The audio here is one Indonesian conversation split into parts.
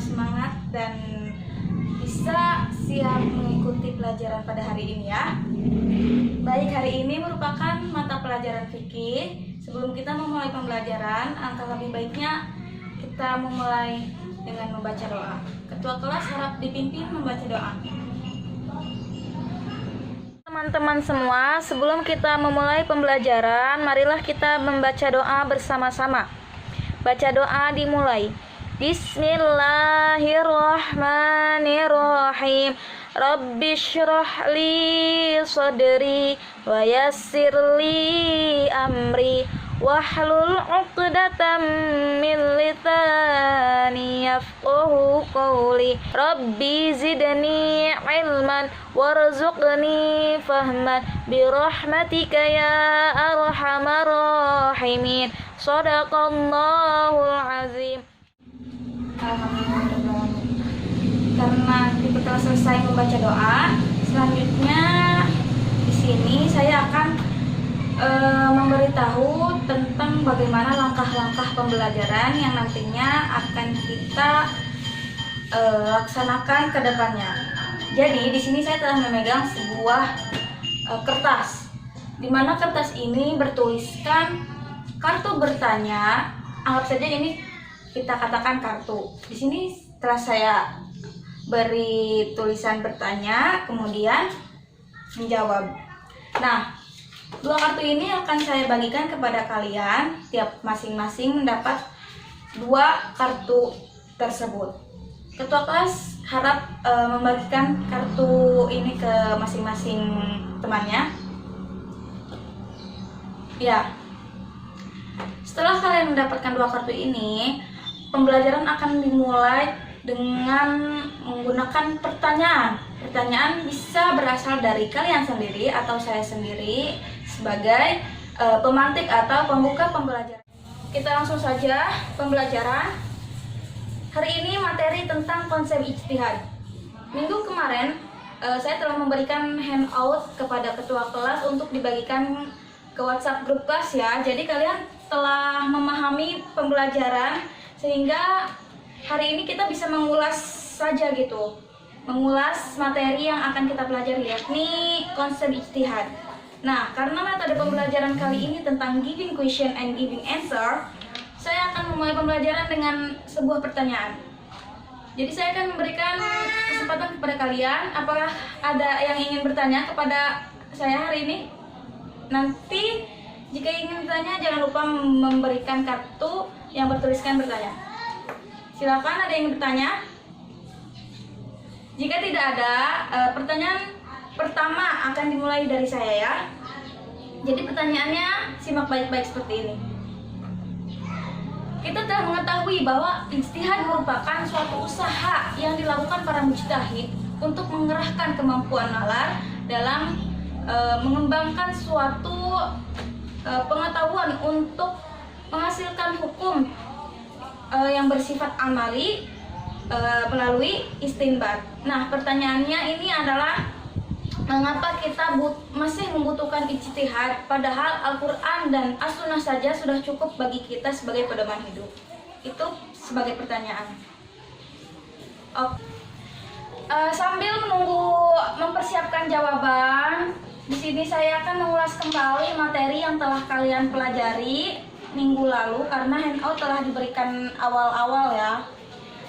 semangat dan bisa siap mengikuti pelajaran pada hari ini ya. Baik, hari ini merupakan mata pelajaran fikih. Sebelum kita memulai pembelajaran, alangkah lebih baiknya kita memulai dengan membaca doa. Ketua kelas harap dipimpin membaca doa. Teman-teman semua, sebelum kita memulai pembelajaran, marilah kita membaca doa bersama-sama. Baca doa dimulai. Bismillahirrahmanirrahim. Rabbi syrah li sadri wa yassir li amri wahlul 'uqdatam min lisani yafqahu qawli. Rabbi zidni ilman warzuqni fahman birahmatika ya arhamar rahimin. Shadaqallahul azim. Alhamdulillah. Karena kita telah selesai membaca doa, selanjutnya di sini saya akan memberitahu tentang bagaimana langkah-langkah pembelajaran yang nantinya akan kita laksanakan ke depannya. Jadi di sini saya telah memegang sebuah kertas, di mana kertas ini bertuliskan kartu bertanya. Anggap saja ini kita katakan kartu. Di sini telah saya beri tulisan bertanya, kemudian menjawab. Nah, dua kartu ini akan saya bagikan kepada kalian. Tiap masing-masing mendapat dua kartu tersebut. Ketua kelas harap membagikan kartu ini ke masing-masing temannya. Ya. Setelah kalian mendapatkan dua kartu ini, pembelajaran akan dimulai dengan menggunakan pertanyaan. Pertanyaan bisa berasal dari kalian sendiri atau saya sendiri sebagai pemantik atau pembuka pembelajaran. Kita langsung saja pembelajaran. Hari ini materi tentang konsep ijtihad. Minggu kemarin saya telah memberikan handout kepada ketua kelas untuk dibagikan ke WhatsApp grup kelas ya. Jadi kalian telah memahami pembelajaran sehingga hari ini kita bisa mengulas saja gitu. Mengulas materi yang akan kita pelajari, yakni konsep ijtihad. Nah, karena metode pembelajaran kali ini tentang giving question and giving answer, saya akan memulai pembelajaran dengan sebuah pertanyaan. Jadi saya akan memberikan kesempatan kepada kalian. Apakah ada yang ingin bertanya kepada saya hari ini? Nanti jika ingin bertanya, jangan lupa memberikan kartu yang bertuliskan bertanya. Silakan, ada yang bertanya? Jika tidak ada, pertanyaan pertama akan dimulai dari saya ya. Jadi pertanyaannya simak baik-baik seperti ini. Kita telah mengetahui bahwa ijtihad merupakan suatu usaha yang dilakukan para mujtahid untuk mengerahkan kemampuan nalar dalam mengembangkan suatu pengetahuan untuk menghasilkan hukum yang bersifat amali melalui istinbat. Nah, pertanyaannya ini adalah mengapa kita masih membutuhkan ijtihad padahal Al-Quran dan As-Sunnah saja sudah cukup bagi kita sebagai pedoman hidup? Itu sebagai pertanyaan. Sambil menunggu mempersiapkan jawaban, di sini saya akan mengulas kembali materi yang telah kalian pelajari minggu lalu karena handout telah diberikan awal-awal ya.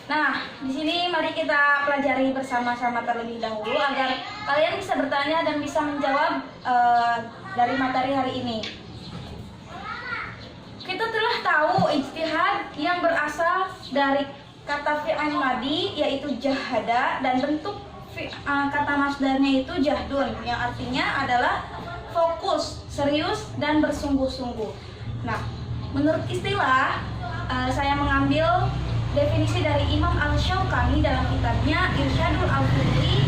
Nah, di sini mari kita pelajari bersama-sama terlebih dahulu agar kalian bisa bertanya dan bisa menjawab dari materi hari ini. Kita telah tahu ijtihad yang berasal dari kata fi'il madi yaitu jahada dan bentuk kata masdarnya itu jahdun yang artinya adalah fokus, serius dan bersungguh-sungguh. Nah, menurut istilah saya mengambil definisi dari Imam Al-Syaukani dalam kitabnya Irsyadul Al-Fuqih,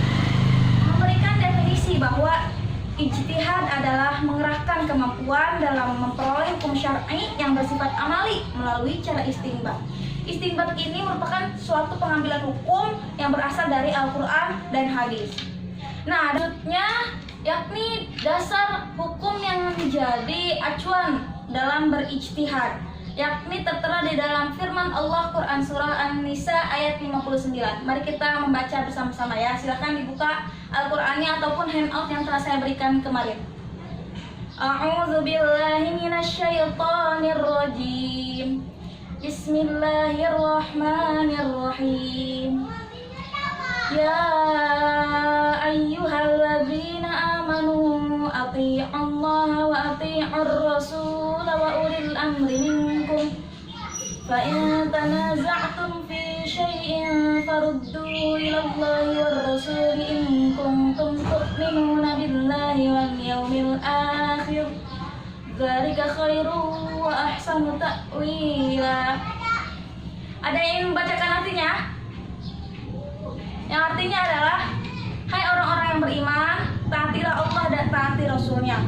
memberikan definisi bahwa ijtihad adalah mengerahkan kemampuan dalam memperoleh hukum syar'i yang bersifat amali melalui cara istinbat. Istinbat ini merupakan suatu pengambilan hukum yang berasal dari Al-Quran dan hadis. Nah, maksudnya yakni dasar hukum yang menjadi acuan dalam berijtihad. yakni tertera di dalam firman Allah Quran Surah An-Nisa ayat 59. Mari kita membaca bersama-sama ya. Silahkan dibuka Al-Qur'annya ataupun handout yang telah saya berikan kemarin. A'udzu billahi minasyaitonir rajim. Bismillahirrahmanirrahim. Ya ayyuhalladzina amanu athi'ullaha wa athi'ur rasul wa ulil amri minkum fa in tanaza'tum fi syai'in farudduhu ilallahi war rasul in kuntum tu'minuna billahi wal yawmil akhir dzalika khairu wa ahsanu ta'wila. Ada yang ingin membacakan artinya? Yang artinya adalah, hai orang-orang yang beriman, taatilah Allah dan taati Rasulnya,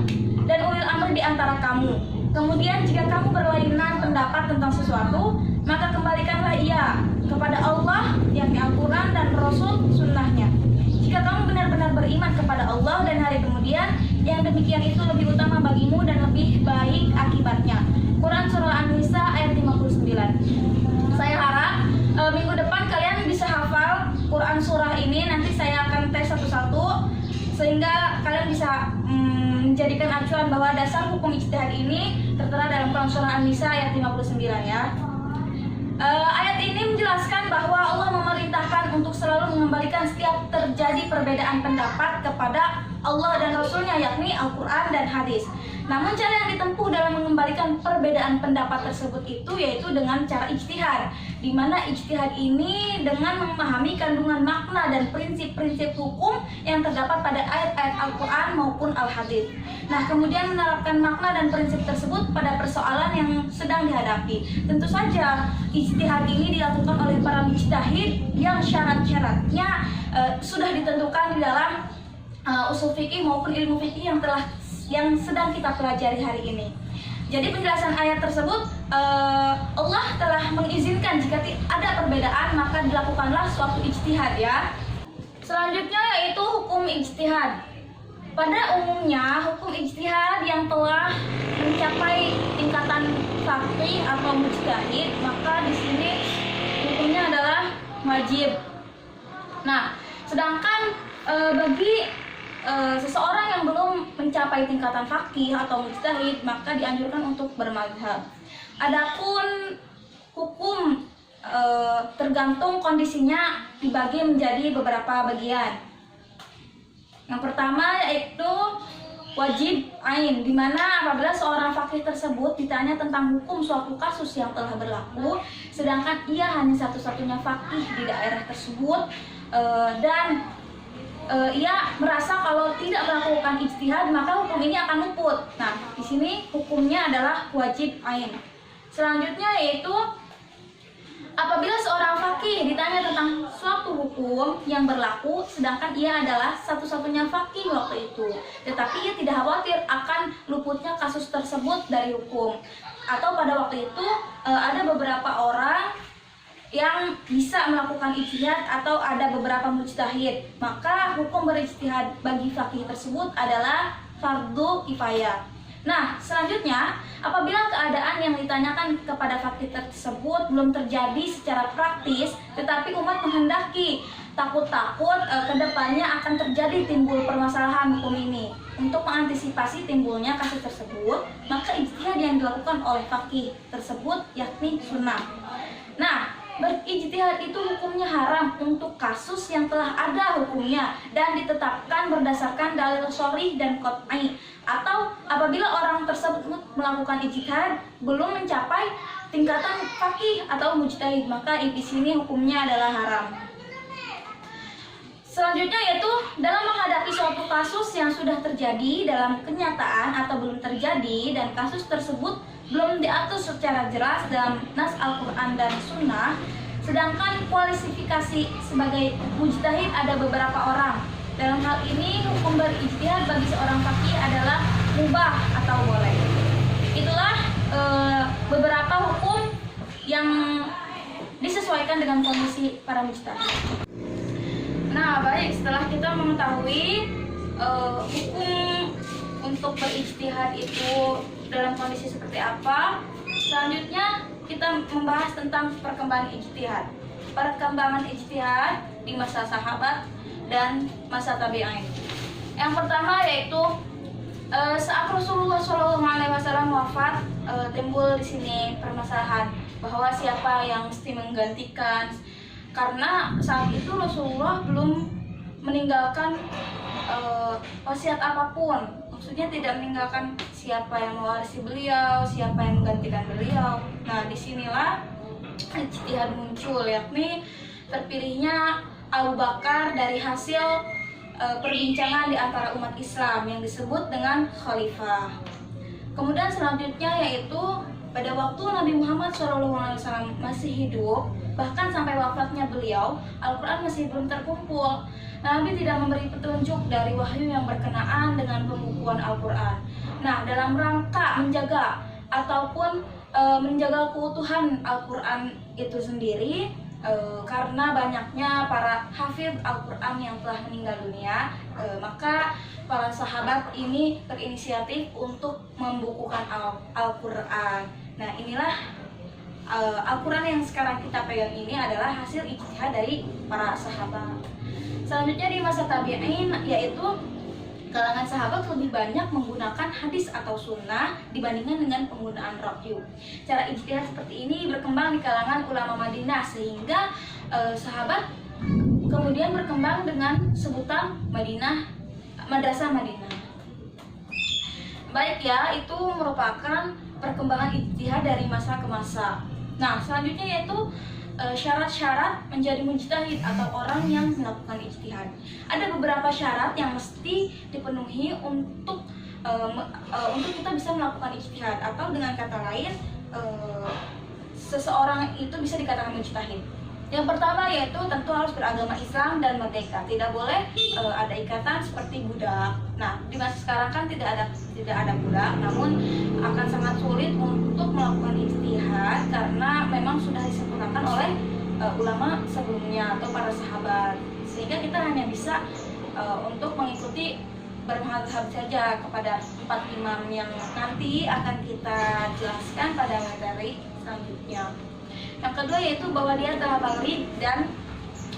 dan ulil amri di antara kamu. Kemudian jika kamu berlainan pendapat tentang sesuatu, maka kembalikanlah ia kepada Allah, yakni Al-Quran dan Rasul sunnahnya. Jika kamu benar-benar beriman kepada Allah dan hari kemudian, yang demikian itu lebih utama bagimu dan lebih baik akibatnya. Quran Surah An-Nisa ayat 59. Saya harap minggu depan kalian bisa hafal Quran surah ini. Nanti saya akan tes satu-satu sehingga kalian bisa menjadikan acuan bahwa dasar hukum ijtihad ini tertera dalam Quran surah An-Nisa ayat 59 ya. Ayat ini menjelaskan bahwa Allah memerintahkan untuk selalu mengembalikan setiap terjadi perbedaan pendapat kepada Allah dan Rasulnya, yakni Al-Quran dan hadis. Namun cara yang ditempuh dalam mengembalikan perbedaan pendapat tersebut itu yaitu dengan cara ijtihad, di mana ijtihad ini dengan memahami kandungan makna dan prinsip-prinsip hukum yang terdapat pada ayat-ayat Al-Quran maupun Al-Hadis. Nah, kemudian menerapkan makna dan prinsip tersebut pada persoalan yang sedang dihadapi. Tentu saja ijtihad ini dilakukan oleh para mujtahid yang syarat-syaratnya sudah ditentukan di dalam usul fikih maupun ilmu fikih yang sedang kita pelajari hari ini. Jadi penjelasan ayat tersebut, Allah telah mengizinkan jika ada perbedaan maka dilakukanlah suatu ijtihad ya. Selanjutnya yaitu hukum ijtihad. Pada umumnya hukum ijtihad yang telah mencapai tingkatan faqih atau mujtahid, maka di sini hukumnya adalah wajib. Nah, sedangkan bagi seseorang yang belum mencapai tingkatan faqih atau mujtahid, maka dianjurkan untuk bermadzhab. Adapun hukum tergantung kondisinya dibagi menjadi beberapa bagian. Yang pertama yaitu wajib ain, di mana apabila seorang faqih tersebut ditanya tentang hukum suatu kasus yang telah berlaku, sedangkan ia hanya satu-satunya faqih di daerah tersebut dan ia merasa kalau tidak melakukan ijtihad maka hukum ini akan luput. Nah, di sini hukumnya adalah wajib ain. Selanjutnya yaitu apabila seorang faqih ditanya tentang suatu hukum yang berlaku sedangkan ia adalah satu-satunya faqih waktu itu, tetapi ia tidak khawatir akan luputnya kasus tersebut dari hukum, atau pada waktu itu ada beberapa orang yang bisa melakukan ijtihad atau ada beberapa mujtahid, maka hukum berijtihad bagi faqih tersebut adalah fardu kifayah. Nah, selanjutnya apabila keadaan yang ditanyakan kepada faqih tersebut belum terjadi secara praktis, tetapi umat menghendaki takut-takut kedepannya akan terjadi timbul permasalahan hukum ini. Untuk mengantisipasi timbulnya kasus tersebut, maka ijtihad yang dilakukan oleh faqih tersebut yakni sunnah. Nah, berijtihad itu hukumnya haram untuk kasus yang telah ada hukumnya dan ditetapkan berdasarkan dalil sharih dan qat'i, atau apabila orang tersebut melakukan ijtihad belum mencapai tingkatan faqih atau mujtahid, maka di sini hukumnya adalah haram. Selanjutnya yaitu dalam menghadapi suatu kasus yang sudah terjadi dalam kenyataan atau belum terjadi dan kasus tersebut belum diatur secara jelas dalam nas Al-Quran dan Sunnah, sedangkan kualifikasi sebagai mujtahid ada beberapa orang. Dalam hal ini hukum berijtihad bagi seorang faqih adalah mubah atau boleh. Itulah beberapa hukum yang disesuaikan dengan kondisi para mujtahid. Nah, baik, setelah kita mengetahui hukum untuk berijtihad itu dalam kondisi seperti apa, Selanjutnya kita membahas tentang perkembangan ijtihad. Perkembangan ijtihad di masa sahabat dan masa tabi'in. Yang pertama yaitu saat Rasulullah SAW wafat, timbul di sini permasalahan bahwa siapa yang mesti menggantikan, karena saat itu Rasulullah belum meninggalkan wasiat apapun. Maksudnya tidak meninggalkan siapa yang mewarisi beliau, siapa yang menggantikan beliau. Nah, disinilah ijtihad muncul, yakni terpilihnya Abu Bakar dari hasil perbincangan di antara umat Islam yang disebut dengan khalifah. Kemudian selanjutnya yaitu pada waktu Nabi Muhammad SAW masih hidup, bahkan sampai wafatnya beliau, Al-Quran masih belum terkumpul. Nabi tidak memberi petunjuk dari wahyu yang berkenaan dengan pembukuan Al-Quran. Nah, dalam rangka menjaga ataupun menjaga keutuhan Al-Quran itu sendiri, karena banyaknya para hafidz Al-Quran yang telah meninggal dunia, maka para sahabat ini berinisiatif untuk membukukan Al-Quran. Nah, inilah Al-Quran yang sekarang kita pegang ini adalah hasil ijtihad dari para sahabat. Selanjutnya di masa tabi'in, yaitu kalangan sahabat lebih banyak menggunakan hadis atau sunnah dibandingkan dengan penggunaan ra'yu. Cara ijtihad seperti ini berkembang di kalangan ulama Madinah, sehingga sahabat kemudian berkembang dengan sebutan Madrasah Madinah. Baik ya, itu merupakan perkembangan ijtihad dari masa ke masa. Nah, selanjutnya yaitu syarat-syarat menjadi mujtahid atau orang yang melakukan ijtihad. Ada beberapa syarat yang mesti dipenuhi untuk kita bisa melakukan ijtihad, atau dengan kata lain seseorang itu bisa dikatakan mujtahid. Yang pertama yaitu tentu harus beragama Islam dan merdeka. Tidak boleh ada ikatan seperti budak. Nah, di masa sekarang kan tidak ada budak, namun akan sangat sulit untuk melakukan ijtihad karena memang sudah disempurnakan oleh ulama sebelumnya atau para sahabat. Sehingga kita hanya bisa untuk mengikuti bermadhab saja kepada 4 imam yang nanti akan kita jelaskan pada materi selanjutnya. Yang kedua yaitu bahwa dia telah balik dan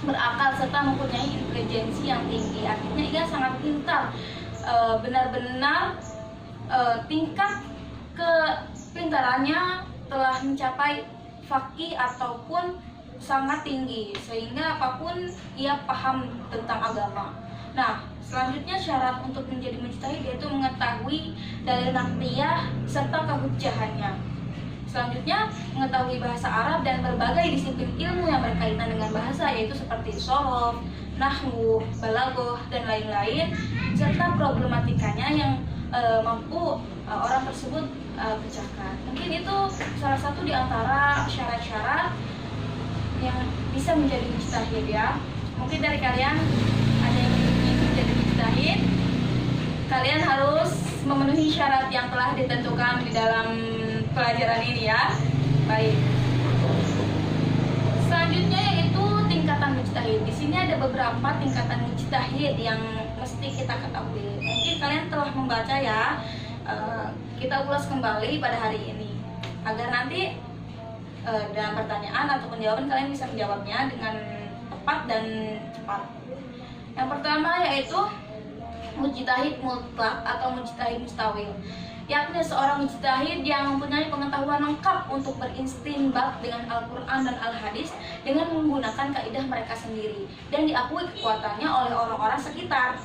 berakal serta mempunyai intelijensi yang tinggi. Artinya ia sangat pintar, benar-benar tingkat kepintarannya telah mencapai faqih ataupun sangat tinggi, sehingga apapun ia paham tentang agama. Nah, selanjutnya syarat untuk menjadi mujtahid yaitu mengetahui dalil naqliyah serta kehujjahannya. Selanjutnya, mengetahui bahasa Arab dan berbagai disiplin ilmu yang berkaitan dengan bahasa, yaitu seperti shorof, nahwu, balaghah, dan lain-lain, serta problematikanya yang mampu orang tersebut pecahkan. Mungkin itu salah satu di antara syarat-syarat yang bisa menjadi mujtahid ya. Mungkin dari kalian ada yang ingin menjadi mujtahid, kalian harus memenuhi syarat yang telah ditentukan di dalam pelajaran ini ya. Baik. Selanjutnya yaitu tingkatan mujtahid. Di sini ada beberapa tingkatan mujtahid yang mesti kita ketahui. Mungkin kalian telah membaca ya. Kita ulas kembali pada hari ini agar nanti dalam pertanyaan ataupun jawaban kalian bisa menjawabnya dengan tepat dan cepat. Yang pertama yaitu mujtahid mutlak atau mujtahid mustawil, yakni seorang mujtahid yang mempunyai pengetahuan lengkap untuk beristinbat dengan Al-Quran dan Al-Hadis dengan menggunakan kaidah mereka sendiri dan diakui kekuatannya oleh orang-orang sekitar.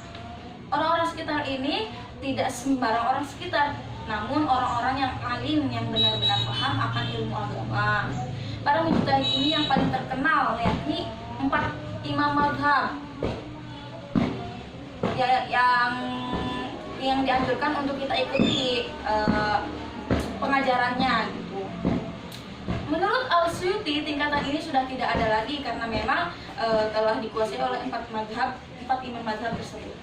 Orang-orang sekitar ini tidak sembarang orang sekitar, namun orang-orang yang alim yang benar-benar paham akan ilmu agama. Para mujtahid ini yang paling terkenal yakni 4 imam mazhab ya, yang dianjurkan untuk kita ikuti pengajarannya gitu. Menurut Al-Suyuti, tingkatan ini sudah tidak ada lagi karena memang telah dikuasai oleh 4 imam mazhab tersebut.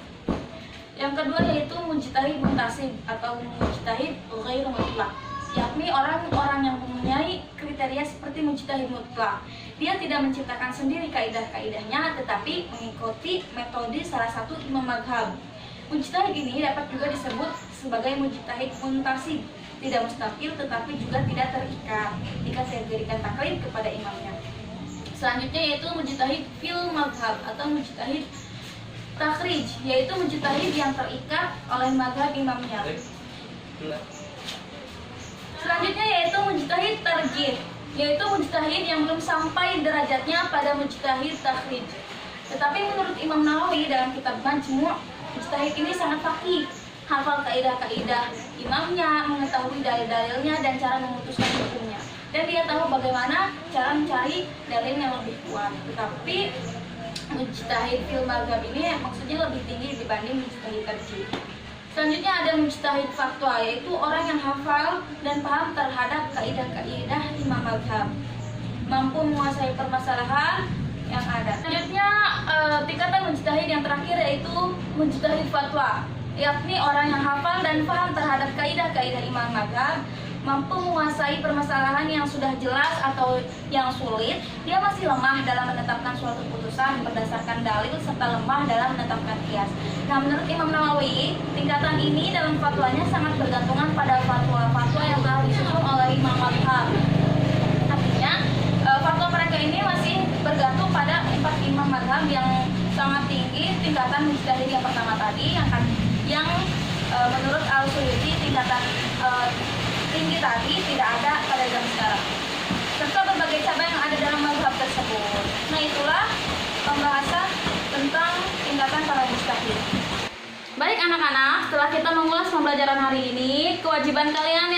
Yang kedua yaitu mujtahid muntasib atau mujtahid ghairu mutlak, yakni orang-orang yang mempunyai kriteria seperti mujtahid mutlak. Dia tidak menciptakan sendiri kaidah-kaidahnya, tetapi mengikuti metode salah satu imam mazhab. Mujtahid ini dapat juga disebut sebagai mujtahid muntasib tidak mustaqil tetapi juga tidak terikat dikategorikan taklid kepada imamnya. Selanjutnya yaitu mujtahid fil madhab atau mujtahid takhrij, yaitu mujtahid yang terikat oleh madhab imamnya. Selanjutnya yaitu mujtahid tarjih, yaitu mujtahid yang belum sampai derajatnya pada mujtahid takhrij. Tetapi menurut Imam Nawawi dalam kitab Majmu', mujtahid ini sangat faqih, hafal kaidah-kaidah imamnya, mengetahui dalil-dalilnya dan cara memutuskan hukumnya. Dan dia tahu bagaimana cara mencari dalil yang lebih kuat. Tetapi mujtahid fil mazhab ini maksudnya lebih tinggi dibanding mujtahid tarjih. Selanjutnya ada mujtahid fatwa, yaitu orang yang hafal dan paham terhadap kaidah-kaidah imam mazhab, mampu menguasai permasalahan yang ada. Selanjutnya tingkatan mujtahid yang terakhir yaitu mujtahid fatwa, yakni orang yang hafal dan paham terhadap kaidah-kaidah imam mazhab, mampu menguasai permasalahan yang sudah jelas atau yang sulit. Dia masih lemah dalam menetapkan suatu putusan berdasarkan dalil serta lemah dalam menetapkan qiyas. Nah, menurut Imam Nawawi, tingkatan ini dalam fatwanya sangat bergantungan pada fatwa-fatwa yang telah disusun oleh imam mazhab. Artinya, fatwa mereka ini masih bergantung pada 4 imam mazhab yang sangat tinggi. Tingkatan mujtahid yang pertama tadi yang menurut Al-Suyuti tingkatan tinggi tadi tidak ada pada zaman sekarang, serta berbagai cabang yang ada dalam mazhab tersebut. Nah, itulah pembahasan tentang tingkatan para mujtahid. Baik anak-anak, setelah kita mengulas pembelajaran hari ini, kewajiban kalian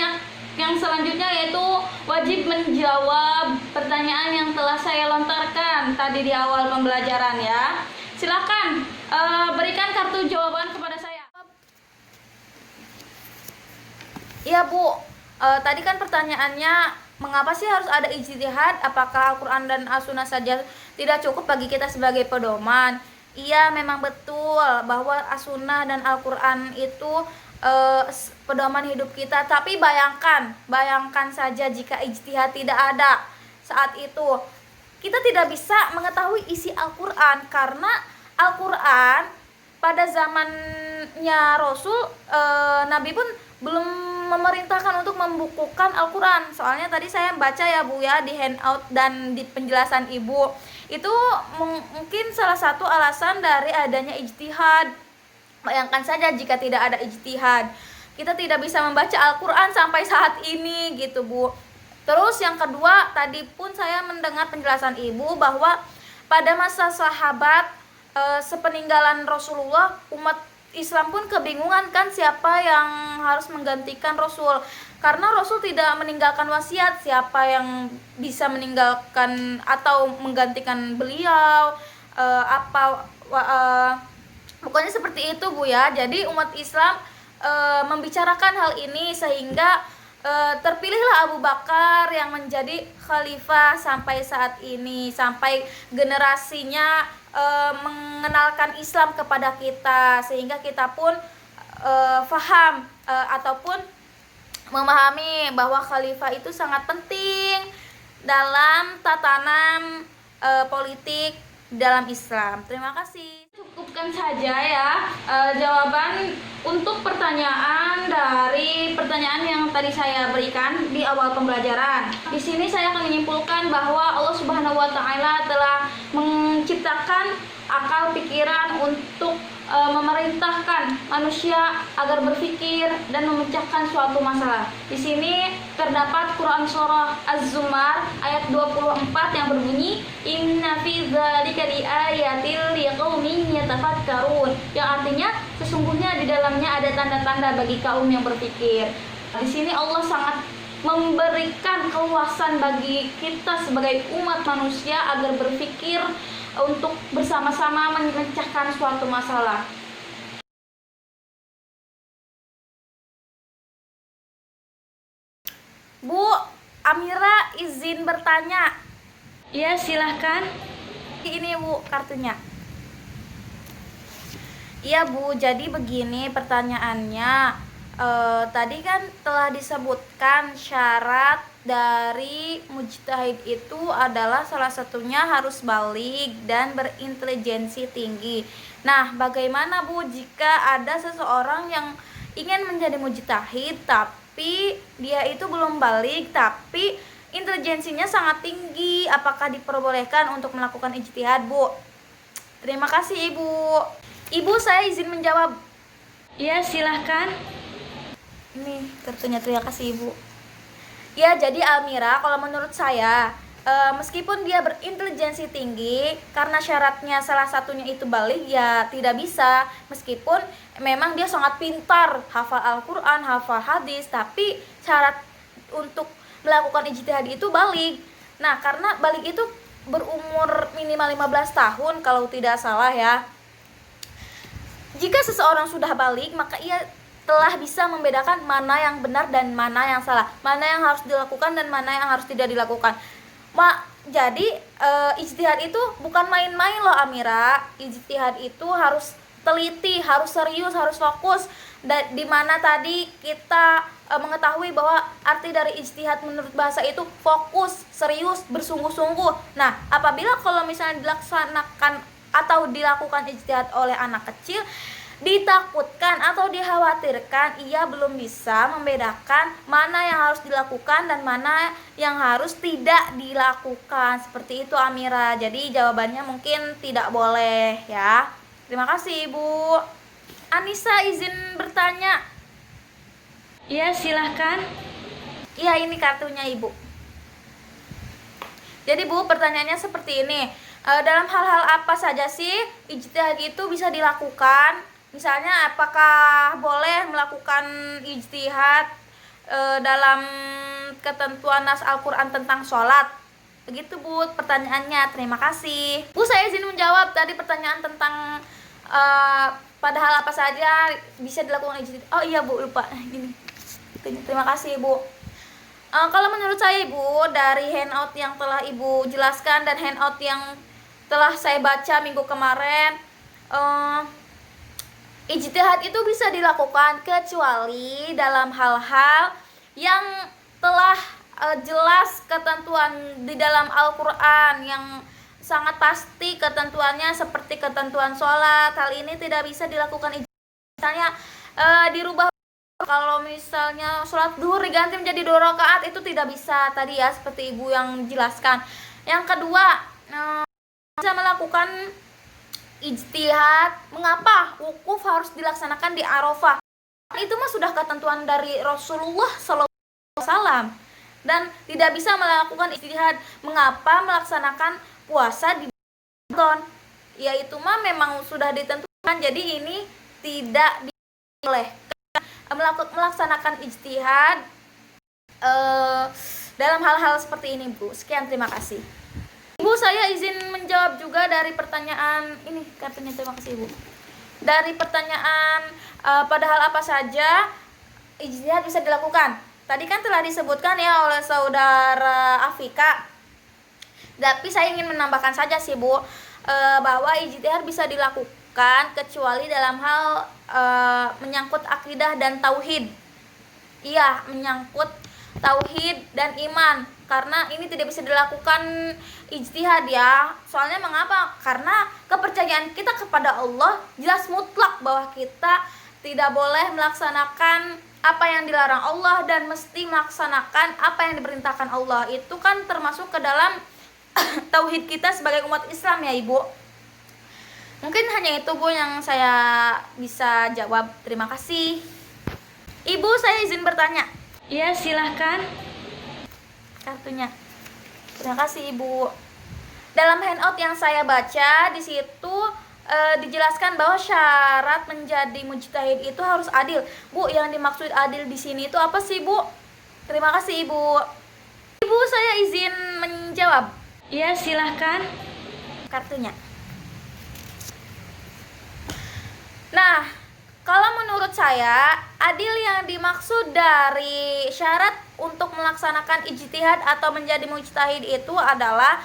yang selanjutnya yaitu wajib menjawab pertanyaan yang telah saya lontarkan tadi di awal pembelajaran ya. Silakan berikan kartu jawaban kepada saya. Iya Bu, tadi kan pertanyaannya mengapa sih harus ada ijtihad? Apakah Al-Quran dan As-Sunnah saja tidak cukup bagi kita sebagai pedoman? Iya, memang betul bahwa As-Sunnah dan Al-Quran itu pedoman hidup kita. Tapi bayangkan saja jika ijtihad tidak ada saat itu. Kita tidak bisa mengetahui isi Al-Quran karena Al-Quran pada zamannya Rasul, Nabi pun belum memerintahkan untuk membukukan Al-Quran. Soalnya tadi saya baca ya Bu ya di handout dan di penjelasan Ibu, itu mungkin salah satu alasan dari adanya ijtihad. Bayangkan saja jika tidak ada ijtihad, kita tidak bisa membaca Al-Quran sampai saat ini gitu Bu. Terus yang kedua, tadi pun saya mendengar penjelasan Ibu bahwa pada masa sahabat sepeninggalan Rasulullah, umat Islam pun kebingungan kan siapa yang harus menggantikan Rasul, karena Rasul tidak meninggalkan wasiat. Siapa yang bisa meninggalkan atau menggantikan beliau, pokoknya seperti itu Bu ya. Jadi umat Islam membicarakan hal ini sehingga terpilihlah Abu Bakar yang menjadi khalifah sampai saat ini, sampai generasinya mengenalkan Islam kepada kita, sehingga kita pun faham ataupun memahami bahwa khalifah itu sangat penting dalam tatanan politik dalam Islam. Terima kasih. Cukupkan saja ya jawaban untuk pertanyaan dari pertanyaan yang tadi saya berikan di awal pembelajaran. Di sini saya akan menyimpulkan bahwa Allah Subhanahu wa taala telah menciptakan akal pikiran untuk memerintahkan manusia agar berpikir dan memecahkan suatu masalah. Di sini terdapat Quran surah Az-Zumar ayat 24 yang berbunyi Inna fi dzalika liayatil liqaumin yatafakkarun, yang artinya sesungguhnya di dalamnya ada tanda-tanda bagi kaum yang berpikir. Di sini Allah sangat memberikan keluasan bagi kita sebagai umat manusia agar berpikir untuk bersama-sama memecahkan suatu masalah. Bu, Amira izin bertanya. Ya, silahkan. Ini Bu kartunya. Iya Bu, jadi begini pertanyaannya. Tadi kan telah disebutkan syarat dari mujtahid itu adalah salah satunya harus baligh dan berintelijensi tinggi. Nah, bagaimana Bu jika ada seseorang yang ingin menjadi mujtahid tapi dia itu belum balik, tapi intelijensinya sangat tinggi. Apakah diperbolehkan untuk melakukan ijtihad, Bu? Terima kasih, Ibu. Ibu, saya izin menjawab. Ya, silahkan. Ini kartunya, terima kasih, Ibu. Ya, jadi Almira, kalau menurut saya, meskipun dia berintelijensi tinggi, karena syaratnya salah satunya itu balik, ya tidak bisa. Meskipun memang dia sangat pintar, hafal Al-Quran, hafal hadis, tapi syarat untuk melakukan ijtihad itu balik. Nah, karena balik itu berumur minimal 15 tahun kalau tidak salah ya. Jika seseorang sudah balik, maka ia telah bisa membedakan mana yang benar dan mana yang salah, mana yang harus dilakukan dan mana yang harus tidak dilakukan. Jadi ijtihad itu bukan main-main loh, Amira. Ijtihad itu harus teliti, harus serius, harus fokus. Di mana tadi kita mengetahui bahwa arti dari ijtihad menurut bahasa itu fokus, serius, bersungguh-sungguh. Nah, apabila kalau misalnya dilaksanakan atau dilakukan ijtihad oleh anak kecil, ditakutkan atau dikhawatirkan ia belum bisa membedakan mana yang harus dilakukan dan mana yang harus tidak dilakukan. Seperti itu, Amira. Jadi jawabannya mungkin tidak boleh ya. Terima kasih, Ibu. Anissa izin bertanya. Ya, silahkan. Iya, ini kartunya, Ibu. Jadi, Bu, pertanyaannya seperti ini. Dalam hal-hal apa saja sih ijtihad itu bisa dilakukan? Misalnya, apakah boleh melakukan ijtihad dalam ketentuan nas Al-Quran tentang sholat? Begitu, Bu, pertanyaannya. Terima kasih. Bu, saya izin menjawab tadi pertanyaan tentang pada hal apa saja bisa dilakukan ijtihad. Oh iya, Bu, lupa. Gini. Terima kasih, Bu. Kalau menurut saya, Ibu, dari handout yang telah Ibu jelaskan dan handout yang telah saya baca minggu kemarin, ijtihad itu bisa dilakukan kecuali dalam hal-hal yang telah jelas ketentuan di dalam Al-Quran yang sangat pasti ketentuannya, seperti ketentuan sholat. Hal ini tidak bisa dilakukan ijtihad. Misalnya dirubah, kalau misalnya sholat duhur diganti menjadi 2 rakaat, itu tidak bisa tadi ya, seperti Ibu yang jelaskan. Yang kedua, bisa melakukan ijtihad. Mengapa wukuf harus dilaksanakan di Arafah? Itu mah sudah ketentuan dari Rasulullah SAW. Dan tidak bisa melakukan ijtihad mengapa melaksanakan puasa di Ramadan. Ya itu mah memang sudah ditentukan. Jadi ini tidak boleh melaksanakan ijtihad dalam hal-hal seperti ini, Bu. Sekian, terima kasih. Ibu, saya izin menjawab juga dari pertanyaan ini kartunya. Terima kasih, Ibu. Dari pertanyaan pada hal apa saja ijtihad bisa dilakukan. Tadi kan telah disebutkan ya oleh saudara Afika. Tapi saya ingin menambahkan saja sih, Bu, bahwa ijtihad bisa dilakukan kecuali dalam hal menyangkut akidah dan tauhid. Iya, menyangkut tauhid dan iman. Karena ini tidak bisa dilakukan ijtihad ya. Soalnya mengapa? Karena kepercayaan kita kepada Allah jelas mutlak bahwa kita tidak boleh melaksanakan apa yang dilarang Allah dan mesti melaksanakan apa yang diperintahkan Allah. Itu kan termasuk ke dalam tauhid kita sebagai umat Islam ya, Ibu. Mungkin hanya itu, Bu, yang saya bisa jawab. Terima kasih. Ibu, saya izin bertanya. Ya, silahkan. Kartunya. Terima kasih, Ibu. Dalam handout yang saya baca di situ dijelaskan bahwa syarat menjadi mujtahid itu harus adil. Bu, yang dimaksud adil di sini itu apa sih, Bu? Terima kasih, Ibu. Ibu, saya izin menjawab. Ya, silahkan. Kartunya. Nah, kalau menurut saya, adil yang dimaksud dari syarat untuk melaksanakan ijtihad atau menjadi mujtahid itu adalah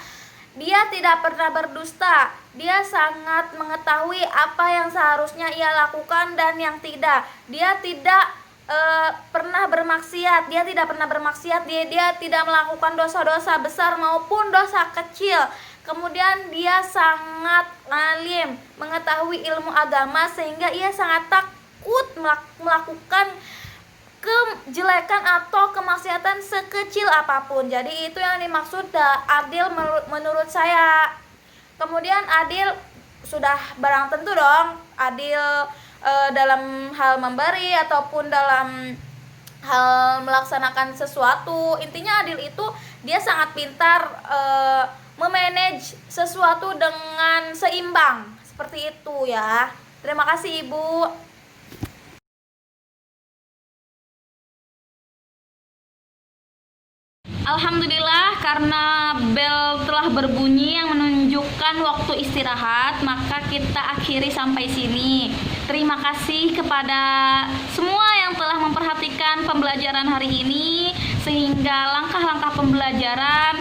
dia tidak pernah berdusta. Dia sangat mengetahui apa yang seharusnya ia lakukan dan yang tidak. Dia tidak pernah bermaksiat. Dia tidak pernah bermaksiat. Dia tidak melakukan dosa-dosa besar maupun dosa kecil. Kemudian dia sangat alim, mengetahui ilmu agama sehingga ia sangat takut melakukan kejelekan atau kemaksiatan sekecil apapun. Jadi itu yang dimaksud adil menurut saya. Kemudian adil sudah barang tentu dong, adil dalam hal memberi ataupun dalam hal melaksanakan sesuatu. Intinya adil itu dia sangat pintar memanage sesuatu dengan seimbang, seperti itu ya. Terima kasih Ibu. Alhamdulillah, karena bel telah berbunyi yang menunjukkan waktu istirahat, maka kita akhiri sampai sini. Terima kasih kepada semua yang telah memperhatikan pembelajaran hari ini, sehingga langkah-langkah pembelajaran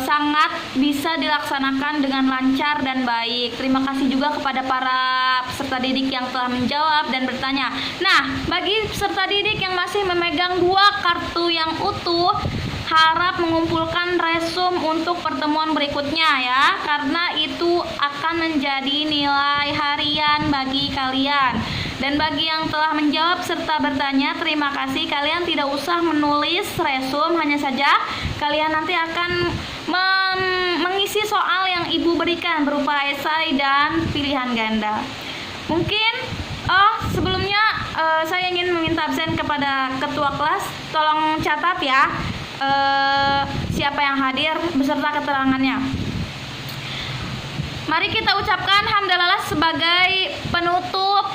sangat bisa dilaksanakan dengan lancar dan baik. Terima kasih juga kepada para peserta didik yang telah menjawab dan bertanya. Nah, bagi peserta didik yang masih memegang 2 kartu yang utuh, harap mengumpulkan resume untuk pertemuan berikutnya ya, karena itu akan menjadi nilai harian bagi kalian. Dan bagi yang telah menjawab serta bertanya, terima kasih. Kalian tidak usah menulis resume, hanya saja kalian nanti akan mengisi soal yang Ibu berikan berupa esai dan pilihan ganda. Mungkin sebelumnya saya ingin meminta absen kepada ketua kelas, tolong catat ya siapa yang hadir beserta keterangannya. Mari kita ucapkan hamdalallah sebagai penutup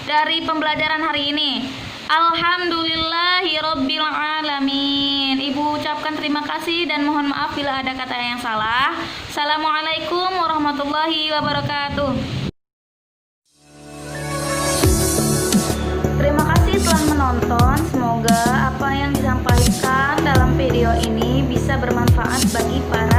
dari pembelajaran hari ini. Alhamdulillahirabbil alamin. Ibu ucapkan terima kasih dan mohon maaf bila ada kata yang salah. Assalamualaikum warahmatullahi wabarakatuh. Terima kasih telah menonton. Semoga apa yang disampaikan dalam video ini bisa bermanfaat bagi para